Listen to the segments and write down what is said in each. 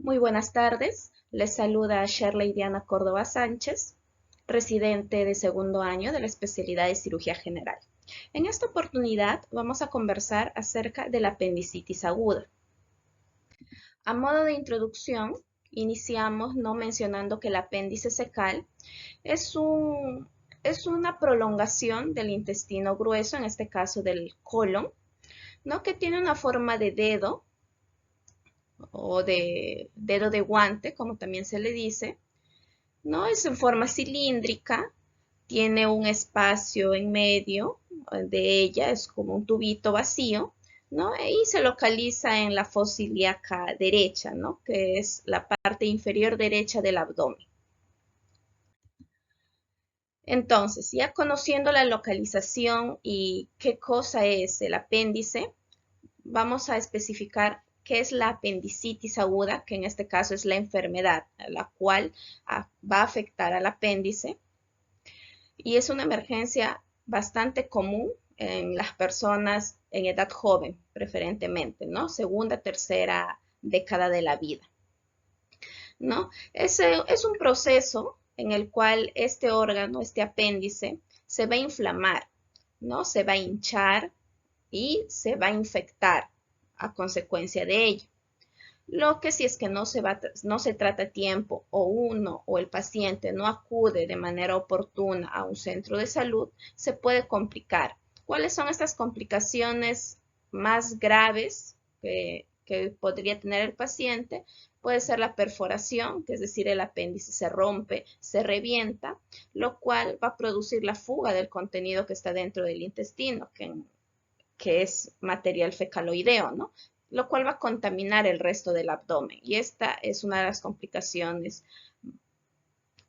Muy buenas tardes, les saluda Shirley Diana Córdoba Sánchez, residente de segundo año de la especialidad de cirugía general. En esta oportunidad vamos a conversar acerca de la apendicitis aguda. A modo de introducción, iniciamos no mencionando que el apéndice secal es, es una prolongación del intestino grueso, en este caso del colon, ¿no? Que tiene una forma de dedo o de dedo de guante, como también se le dice, ¿no? Es en forma cilíndrica, tiene un espacio en medio de ella, es como un tubito vacío, ¿no? Y se localiza en la fosa ilíaca derecha, ¿no? Que es la parte inferior derecha del abdomen. Entonces, ya conociendo la localización y qué cosa es el apéndice, vamos a especificar qué es la apendicitis aguda, que en este caso es la enfermedad la cual va a afectar al apéndice, y es una emergencia bastante común en las personas en edad joven, preferentemente, ¿no? Segunda, tercera década de la vida, ¿no? Es un proceso en el cual este órgano, este apéndice, se va a inflamar, ¿no? Se va a hinchar y se va a infectar a consecuencia de ello. Lo que si es que no se trata a tiempo o uno o el paciente no acude de manera oportuna a un centro de salud, se puede complicar. ¿Cuáles son estas complicaciones más graves que podría tener el paciente? Puede ser la perforación, que es decir, el apéndice se rompe, se revienta, lo cual va a producir la fuga del contenido que está dentro del intestino, que es material fecaloideo, ¿no? Lo cual va a contaminar el resto del abdomen. Y esta es una de las complicaciones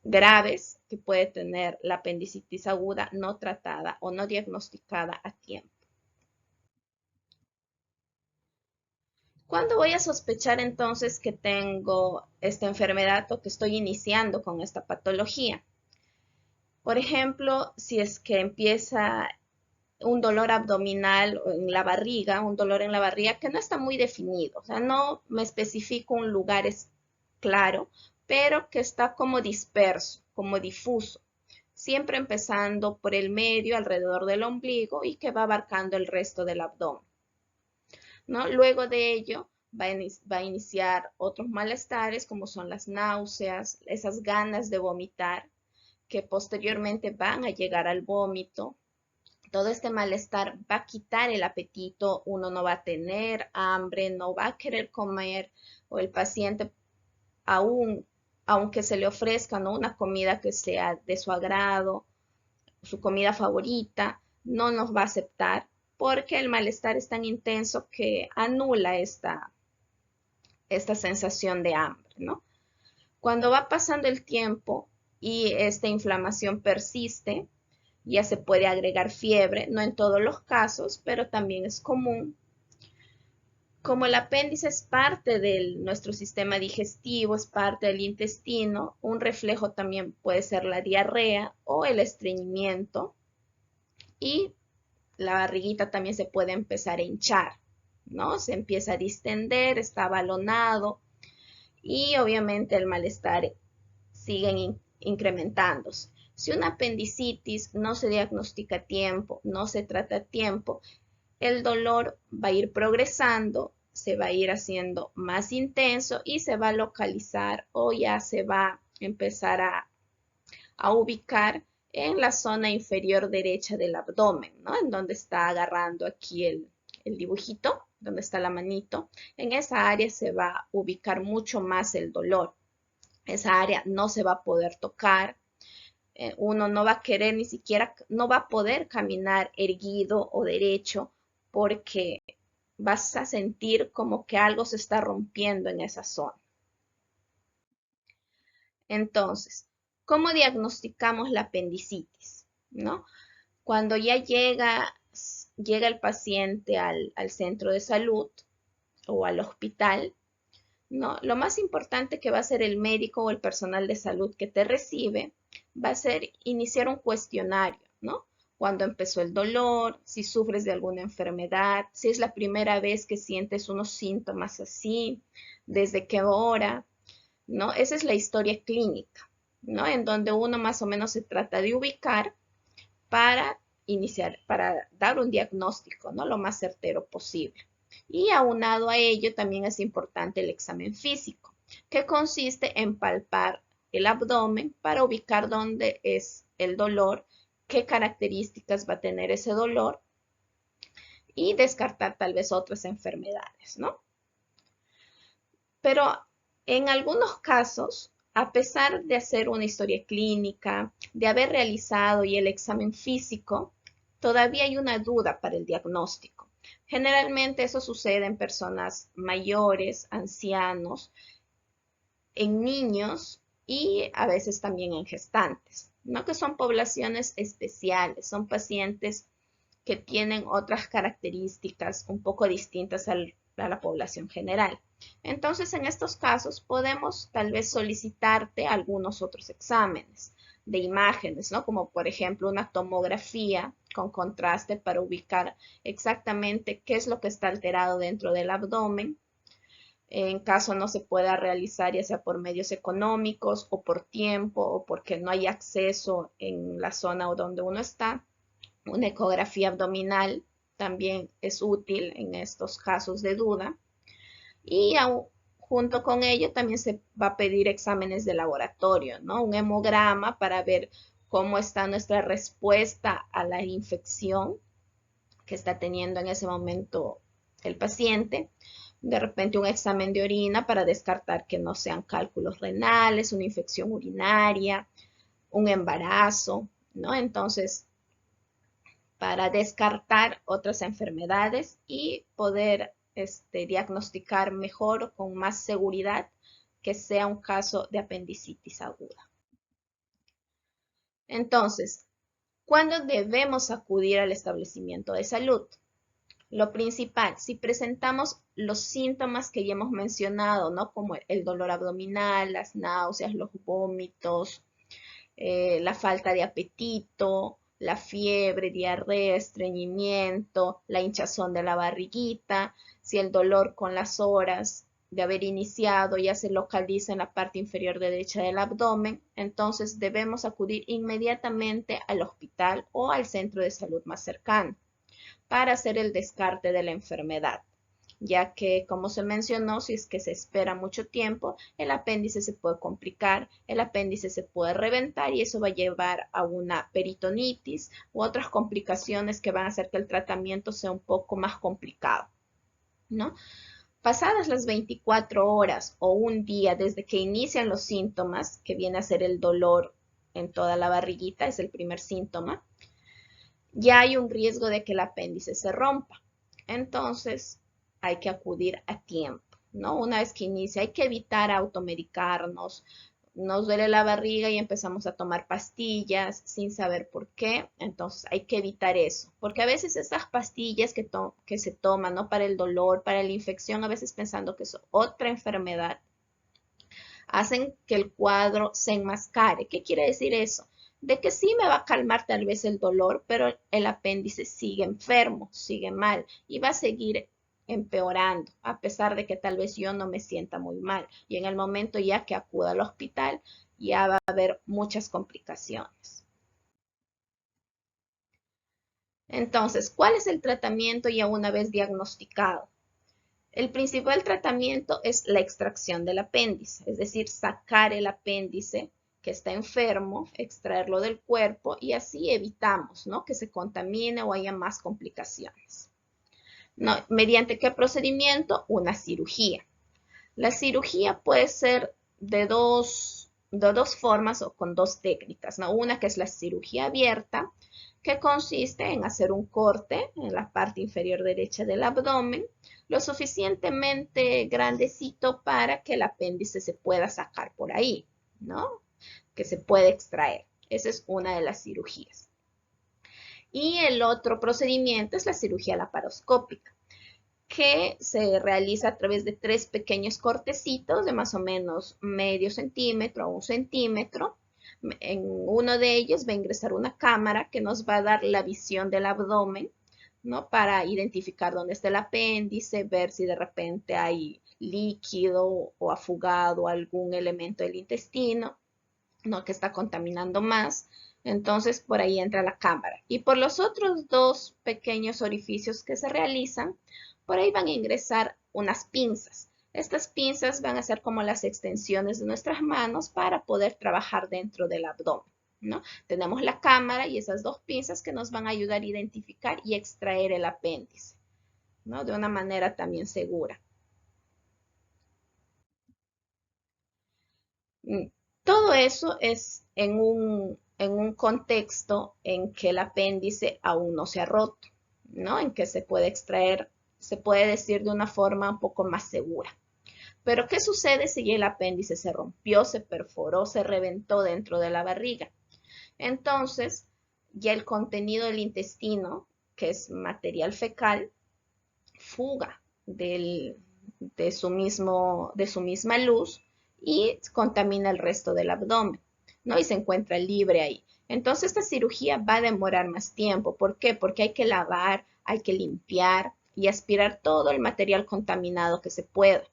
graves que puede tener la apendicitis aguda no tratada o no diagnosticada a tiempo. ¿Cuándo voy a sospechar entonces que tengo esta enfermedad o que estoy iniciando con esta patología? Por ejemplo, si es que empieza un dolor abdominal en la barriga, un dolor en la barriga que no está muy definido, o sea, no me especifico un lugar claro, pero que está como disperso, como difuso, siempre empezando por el medio, alrededor del ombligo y que va abarcando el resto del abdomen, ¿no? Luego de ello va a iniciar otros malestares como son las náuseas, esas ganas de vomitar que posteriormente van a llegar al vómito. Todo este malestar va a quitar el apetito, uno no va a tener hambre, no va a querer comer, o el paciente aún, aunque se le ofrezca, ¿no?, una comida que sea de su agrado, su comida favorita, no nos va a aceptar porque el malestar es tan intenso que anula esta sensación de hambre, ¿no? Cuando va pasando el tiempo y esta inflamación persiste, ya se puede agregar fiebre, no en todos los casos, pero también es común. Como el apéndice es parte de nuestro sistema digestivo, es parte del intestino, un reflejo también puede ser la diarrea o el estreñimiento, y la barriguita también se puede empezar a hinchar, ¿no? Se empieza a distender, está balonado y obviamente el malestar sigue incrementándose. Si una apendicitis no se diagnostica a tiempo, no se trata a tiempo, el dolor va a ir progresando, se va a ir haciendo más intenso y se va a localizar o ya se va a empezar a ubicar en la zona inferior derecha del abdomen, ¿no? En donde está agarrando aquí el dibujito, donde está la manito. En esa área se va a ubicar mucho más el dolor. Esa área no se va a poder tocar, uno no va a querer ni siquiera, no va a poder caminar erguido o derecho porque vas a sentir como que algo se está rompiendo en esa zona. Entonces, ¿cómo diagnosticamos la apendicitis? ¿No? Cuando ya llega el paciente al centro de salud o al hospital, ¿no? Lo más importante que va a hacer el médico o el personal de salud que te recibe va a ser iniciar un cuestionario, ¿no? cuándo empezó el dolor, si sufres de alguna enfermedad, si es la primera vez que sientes unos síntomas así, desde qué hora, ¿no? Esa es la historia clínica, ¿no? En donde uno más o menos se trata de ubicar para iniciar, para dar un diagnóstico, ¿no? Lo más certero posible. Y aunado a ello también es importante el examen físico, que consiste en palpar el abdomen para ubicar dónde es el dolor, qué características va a tener ese dolor y descartar tal vez otras enfermedades, ¿no? Pero en algunos casos, a pesar de hacer una historia clínica, de haber realizado y el examen físico, todavía hay una duda para el diagnóstico. Generalmente eso sucede en personas mayores, ancianos, en niños y a veces también en gestantes, ¿no? Que son poblaciones especiales, son pacientes que tienen otras características un poco distintas a la población general. Entonces, en estos casos podemos tal vez solicitarte algunos otros exámenes de imágenes, ¿no? Como por ejemplo una tomografía con contraste para ubicar exactamente qué es lo que está alterado dentro del abdomen. En caso no se pueda realizar, ya sea por medios económicos o por tiempo o porque no hay acceso en la zona donde uno está, una ecografía abdominal también es útil en estos casos de duda. Y junto con ello también se va a pedir exámenes de laboratorio, ¿no? Un hemograma para ver cómo está nuestra respuesta a la infección que está teniendo en ese momento el paciente. De repente un examen de orina para descartar que no sean cálculos renales, una infección urinaria, un embarazo, ¿no? Entonces, para descartar otras enfermedades y poder diagnosticar mejor o con más seguridad que sea un caso de apendicitis aguda. Entonces, ¿cuándo debemos acudir al establecimiento de salud? Lo principal, si presentamos los síntomas que ya hemos mencionado, ¿no? Como el dolor abdominal, las náuseas, los vómitos, la falta de apetito, la fiebre, diarrea, estreñimiento, la hinchazón de la barriguita, si el dolor con las horas de haber iniciado ya se localiza en la parte inferior derecha del abdomen, entonces debemos acudir inmediatamente al hospital o al centro de salud más cercano para hacer el descarte de la enfermedad, ya que, como se mencionó, si es que se espera mucho tiempo, el apéndice se puede complicar, el apéndice se puede reventar y eso va a llevar a una peritonitis u otras complicaciones que van a hacer que el tratamiento sea un poco más complicado, ¿no? Pasadas las 24 horas o un día desde que inician los síntomas, que viene a ser el dolor en toda la barriguita, es el primer síntoma, ya hay un riesgo de que el apéndice se rompa. Entonces, hay que acudir a tiempo, ¿no? Una vez que inicia, hay que evitar automedicarnos. Nos duele la barriga y empezamos a tomar pastillas sin saber por qué. Entonces, hay que evitar eso. Porque a veces esas pastillas que se toman, ¿no? Para el dolor, para la infección, a veces pensando que es otra enfermedad, hacen que el cuadro se enmascare. ¿Qué quiere decir eso? De que sí me va a calmar tal vez el dolor, pero el apéndice sigue enfermo, sigue mal y va a seguir empeorando, a pesar de que tal vez yo no me sienta muy mal. Y en el momento ya que acuda al hospital, ya va a haber muchas complicaciones. Entonces, ¿cuál es el tratamiento ya una vez diagnosticado? El principal tratamiento es la extracción del apéndice, es decir, sacar el apéndice que está enfermo, extraerlo del cuerpo y así evitamos, ¿no? Que se contamine o haya más complicaciones. ¿No? ¿Mediante qué procedimiento? Una cirugía. La cirugía puede ser de dos formas o con dos técnicas, ¿no? Una que es la cirugía abierta, que consiste en hacer un corte en la parte inferior derecha del abdomen, lo suficientemente grandecito para que el apéndice se pueda sacar por ahí, ¿no? Que se puede extraer. Esa es una de las cirugías. Y el otro procedimiento es la cirugía laparoscópica, que se realiza a través de 3 pequeños cortecitos de más o menos medio centímetro a 1 centímetro, En uno de ellos va a ingresar una cámara que nos va a dar la visión del abdomen, ¿no? Para identificar dónde está el apéndice, ver si de repente hay líquido o ha fugado algún elemento del intestino, ¿no? Que está contaminando más. Entonces, por ahí entra la cámara. Y por los otros dos pequeños orificios que se realizan, por ahí van a ingresar unas pinzas. Estas pinzas van a ser como las extensiones de nuestras manos para poder trabajar dentro del abdomen, ¿no? Tenemos la cámara y esas dos pinzas que nos van a ayudar a identificar y extraer el apéndice, ¿no? De una manera también segura. Todo eso es en un contexto en que el apéndice aún no se ha roto, ¿no? En que se puede extraer, se puede decir de una forma un poco más segura. Pero ¿qué sucede si el apéndice se rompió, se perforó, se reventó dentro de la barriga? Entonces, ya el contenido del intestino, que es material fecal, fuga de su misma luz y contamina el resto del abdomen, ¿no? Y se encuentra libre ahí. Entonces, esta cirugía va a demorar más tiempo. ¿Por qué? Porque hay que lavar, hay que limpiar y aspirar todo el material contaminado que se pueda.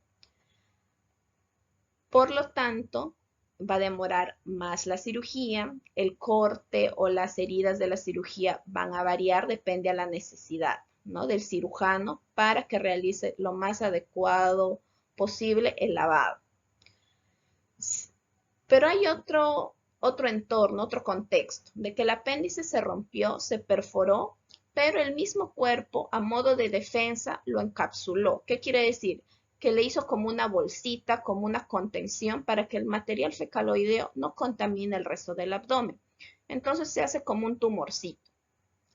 Por lo tanto, va a demorar más la cirugía, el corte o las heridas de la cirugía van a variar, depende a la necesidad, ¿no? Del cirujano para que realice lo más adecuado posible el lavado. Pero hay otro entorno, otro contexto, de que el apéndice se rompió, se perforó, pero el mismo cuerpo, a modo de defensa, lo encapsuló. ¿Qué quiere decir? Que le hizo como una bolsita, como una contención para que el material fecaloideo no contamine el resto del abdomen. Entonces se hace como un tumorcito.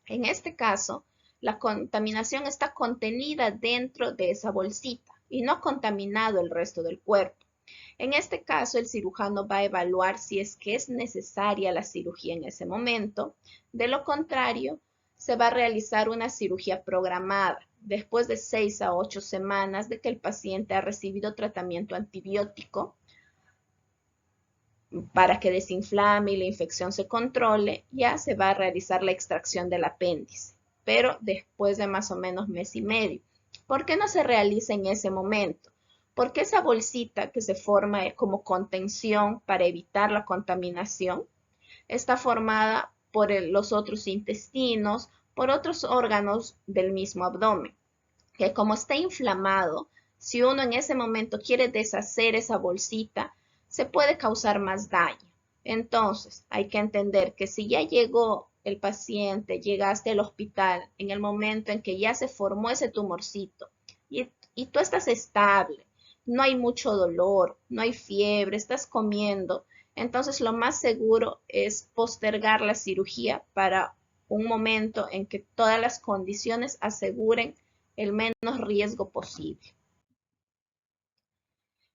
En este caso, la contaminación está contenida dentro de esa bolsita y no ha contaminado el resto del cuerpo. En este caso, el cirujano va a evaluar si es que es necesaria la cirugía en ese momento. De lo contrario, se va a realizar una cirugía programada después de 6 a 8 semanas de que el paciente ha recibido tratamiento antibiótico para que desinflame y la infección se controle. Ya se va a realizar la extracción del apéndice, pero después de más o menos mes y medio. ¿Por qué no se realiza en ese momento? Porque esa bolsita que se forma como contención para evitar la contaminación está formada por los otros intestinos, por otros órganos del mismo abdomen, que como está inflamado, si uno en ese momento quiere deshacer esa bolsita, se puede causar más daño. Entonces, hay que entender que si ya llegó el paciente, llegaste al hospital en el momento en que ya se formó ese tumorcito y tú estás estable, no hay mucho dolor, no hay fiebre, estás comiendo, entonces lo más seguro es postergar la cirugía para un momento en que todas las condiciones aseguren el menos riesgo posible.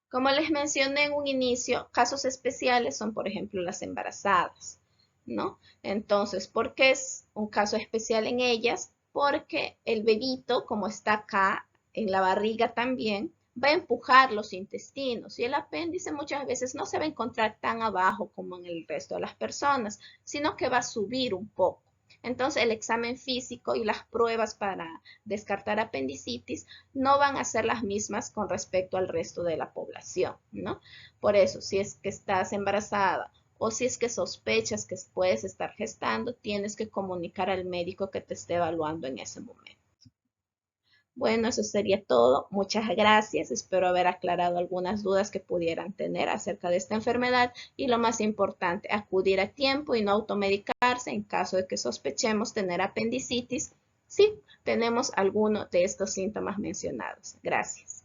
Como les mencioné en un inicio, casos especiales son, por ejemplo, las embarazadas, ¿no? Entonces, ¿por qué es un caso especial en ellas? Porque el bebito, como está acá en la barriga también, va a empujar los intestinos y el apéndice muchas veces no se va a encontrar tan abajo como en el resto de las personas, sino que va a subir un poco. Entonces, el examen físico y las pruebas para descartar apendicitis no van a ser las mismas con respecto al resto de la población, ¿no? Por eso, si es que estás embarazada o si es que sospechas que puedes estar gestando, tienes que comunicar al médico que te esté evaluando en ese momento. Bueno, eso sería todo. Muchas gracias. Espero haber aclarado algunas dudas que pudieran tener acerca de esta enfermedad y lo más importante, acudir a tiempo y no automedicarse en caso de que sospechemos tener apendicitis si tenemos alguno de estos síntomas mencionados. Gracias.